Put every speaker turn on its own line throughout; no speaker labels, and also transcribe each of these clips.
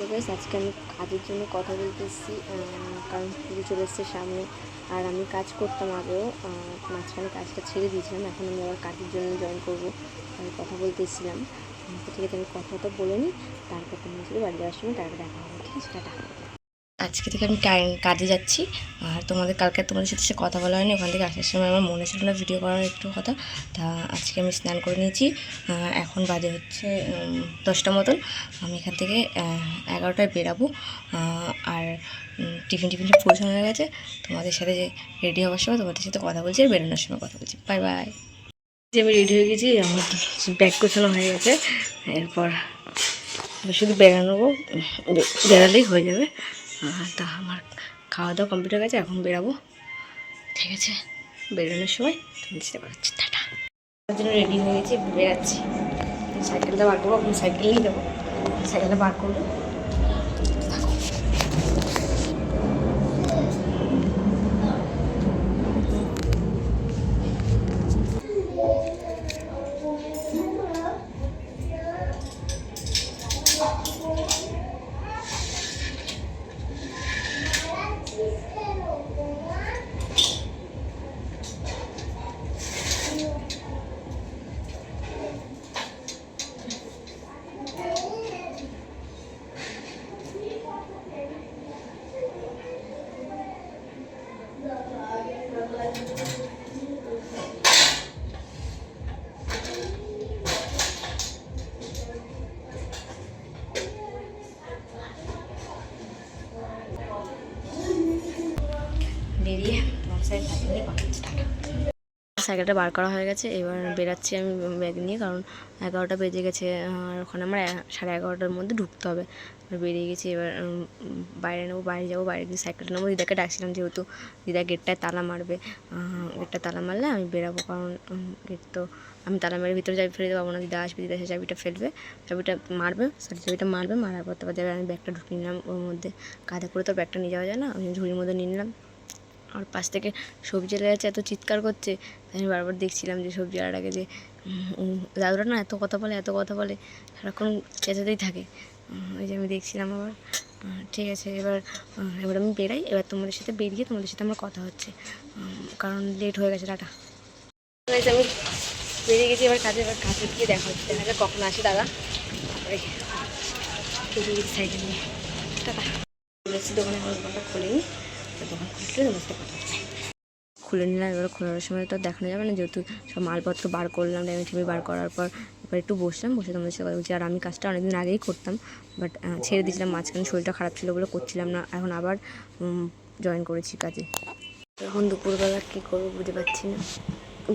আজকে আমি কাজের জন্য কথা বলতে এসেছি, কারণ পুজো চলে এসছে সামনে। আর আমি কাজ করতাম আগেও, মাঝখানে কাজটা ছেড়ে দিয়েছিলাম। এখন আমি আবার কাজের জন্য জয়েন করবো, আমি কথা বলতে এসেছিলাম। তো ঠিক আছে, আমি কথা বলে নিই, তারপর তোমার সাথে বাড়ি যাওয়ার সময় তারপর দেখা হবে। ঠিক আছে, টাটা। আজকে থেকে আমি কাজে যাচ্ছি। আর তোমাদের সাথে কথা বলা হয়নি। ওখান থেকে আসার সময় আমার মনে ছিল না ভিডিও করার একটু কথা। তা আজকে আমি স্নান করে নিয়েছি। এখন বাজে হচ্ছে 10টা মতন। আমি এখান থেকে 11টায় বেরাবো। আর টিফিন পৌঁছানো হয়ে গেছে। তোমাদের সাথে যে রেডি হওয়ার সময় তোমাদের সাথে কথা বলছি, আর বেরোনোর সময় কথা বলছি। Bye bye. যে আমি রেডি হয়ে গেছি, আমার ব্যাগ গোছানো হয়ে গেছে। এরপর শুধু বেরালেই হয়ে যাবে। তা আমার খাওয়া দাওয়া কমপ্লিট হয়ে গেছে, এখন বেরাবো। ঠিক আছে, বেরোনোর সময় তোমাদের সাথে কথা হচ্ছে। টাটা। তার জন্য রেডি হয়ে গেছি, বেরাচ্ছি। সাইকেলটা বার করবো, এখন সাইকেল নিয়ে যাবো। সাইকেলটা বার করবো। বেরিয়ে তোমার সাথে সাইকেল নিয়ে কথা হচ্ছে। টাটা। সাইকেলটা বার করা হয়ে গেছে, এবার বেরাচ্ছি আমি ব্যাগ নিয়ে, কারণ 11টা বেজে গেছে। আর ওখানে আমার 11:30টার মধ্যে ঢুকতে হবে। বেরিয়ে গেছি, এবার বাইরে নেবো, বাইরে যাবো। বাইরে গিয়ে সাইকেলটা নেবো। দিদাকে ডাকছিলাম, যেহেতু দিদা গেটটায় তালা মারবে। গেটটা তালা মারলে আমি বেরাবো, কারণ গেট তো আমি তালা মেরে ভিতরে চাবি ফেলে দেবো না। দিদা আসবে, দিদা এসে চাবিটা ফেলবে, চাবিটা মারবে, চাবিটা মারবে, মারার পর তারপর যাবে। আমি ব্যাগটা ঢুকিয়ে নিলাম ওর মধ্যে। কাঁধে করে তো ব্যাগটা নিয়ে যাওয়া যায় না, আমি ঝুড়ির মধ্যে নিয়ে নিলাম। আর পাশ থেকে সবজিওয়ালা যাচ্ছে, এত চিৎকার করছে। আমি বারবার দেখছিলাম যে সবজিওয়ালাটাকে, যে দাদুরা না এত কথা বলে, সারাক্ষণ চেঁচাতেই থাকে। ওই যে আমি দেখছিলাম আবার। ঠিক আছে, এবার আমি বেরাই। এবার তোমাদের সাথে বেরিয়ে তোমাদের সাথে আমার কথা হচ্ছে, কারণ লেট হয়ে গেছে। টাটা। আমি বেরিয়ে গেছি, এবার কাজে গিয়ে দেখা যাক কখন আসে দাদা। বেরিয়ে গেছি সাইকেল নিয়ে। টাটা। দোকানে দোকানটা খুলিনি, দোকান খুললে তোমার সাথে কথা হচ্ছে। খুলে নিলাম। এবার খোলার সময় তো দেখানো যাবে না, যেহেতু সব মালপত্র বার করলাম। ড্যামেজ বার করার পর এবার একটু বসে তোমাদের সাথে কথা বলছি। আর আমি কাজটা অনেকদিন আগেই করতাম, বাট ছেড়ে দিয়েছিলাম মাঝখানে, শরীরটা খারাপ ছিল বলে করছিলাম না। এখন আবার জয়েন করেছি কাজে। এখন দুপুরবেলা কী করবো বুঝতে পারছি না,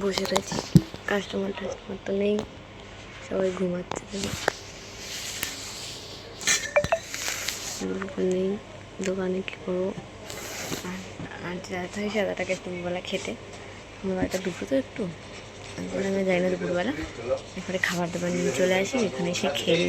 বসে রয়েছি। কাস্টমার তো নেই, সবাই ঘুমাচ্ছে। নেই দোকানে, কী করবো। আর যাতে হয় সাদাটাকে দুপুরবেলা খেতে, আমার বাড়িটা দুপুর তো একটু, তারপরে আমি যাই না দুপুরবেলা। এরপরে খাবার দাবার নিয়ে চলে আসি, এখানে এসে খেয়ে